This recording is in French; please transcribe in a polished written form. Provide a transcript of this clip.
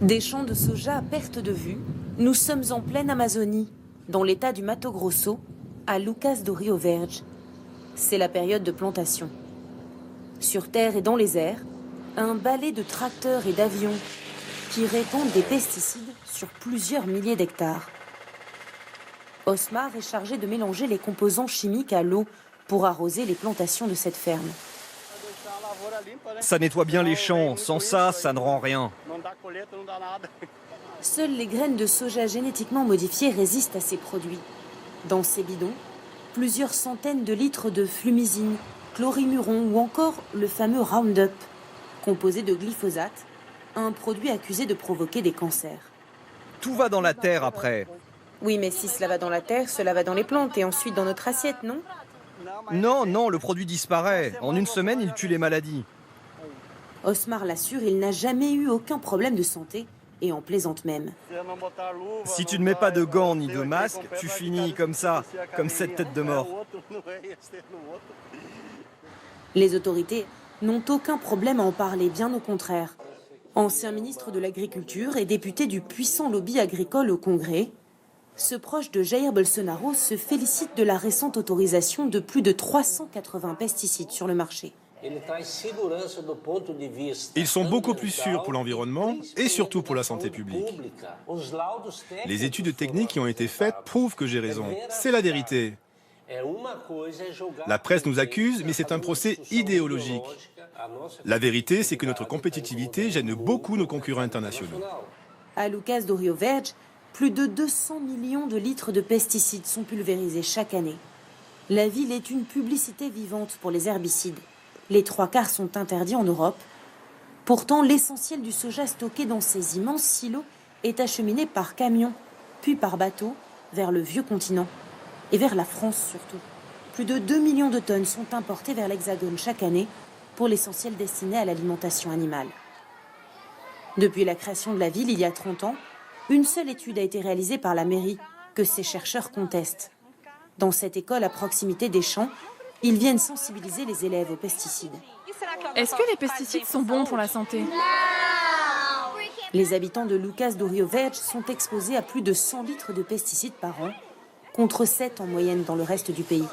Des champs de soja à perte de vue, nous sommes en pleine Amazonie, dans l'état du Mato Grosso, à Lucas do Rio Verde. C'est la période de plantation. Sur terre et dans les airs, un balai de tracteurs et d'avions qui répandent des pesticides sur plusieurs milliers d'hectares. Osmar est chargé de mélanger les composants chimiques à l'eau pour arroser les plantations de cette ferme. Ça nettoie bien les champs, sans ça, ça ne rend rien. Seules les graines de soja génétiquement modifiées résistent à ces produits. Dans ces bidons, plusieurs centaines de litres de flumizine, chlorimuron ou encore le fameux Roundup, composé de glyphosate, un produit accusé de provoquer des cancers. Tout va dans la terre après. Oui, mais si cela va dans la terre, cela va dans les plantes et ensuite dans notre assiette, non? Non, le produit disparaît. En une semaine, il tue les maladies. Osmar l'assure, il n'a jamais eu aucun problème de santé et en plaisante même. Si tu ne mets pas de gants ni de masque, tu finis comme ça, comme cette tête de mort. Les autorités n'ont aucun problème à en parler, bien au contraire. Ancien ministre de l'Agriculture et député du puissant lobby agricole au Congrès, ce proche de Jair Bolsonaro se félicite de la récente autorisation de plus de 380 pesticides sur le marché. Ils sont beaucoup plus sûrs pour l'environnement et surtout pour la santé publique. Les études techniques qui ont été faites prouvent que j'ai raison. C'est la vérité. La presse nous accuse, mais c'est un procès idéologique. La vérité, c'est que notre compétitivité gêne beaucoup nos concurrents internationaux. À Lucas do Rio Verde, plus de 200 millions de litres de pesticides sont pulvérisés chaque année. La ville est une publicité vivante pour les herbicides. Les 3/4 sont interdits en Europe. Pourtant, l'essentiel du soja stocké dans ces immenses silos est acheminé par camion, puis par bateau, vers le vieux continent. Et vers la France surtout. Plus de 2 millions de tonnes sont importées vers l'Hexagone chaque année, pour l'essentiel destiné à l'alimentation animale. Depuis la création de la ville, il y a 30 ans, une seule étude a été réalisée par la mairie, que ces chercheurs contestent. Dans cette école à proximité des champs, ils viennent sensibiliser les élèves aux pesticides. Est-ce que les pesticides sont bons pour la santé? Les habitants de Lucas do Rio Verde sont exposés à plus de 100 litres de pesticides par an, contre 7 en moyenne dans le reste du pays.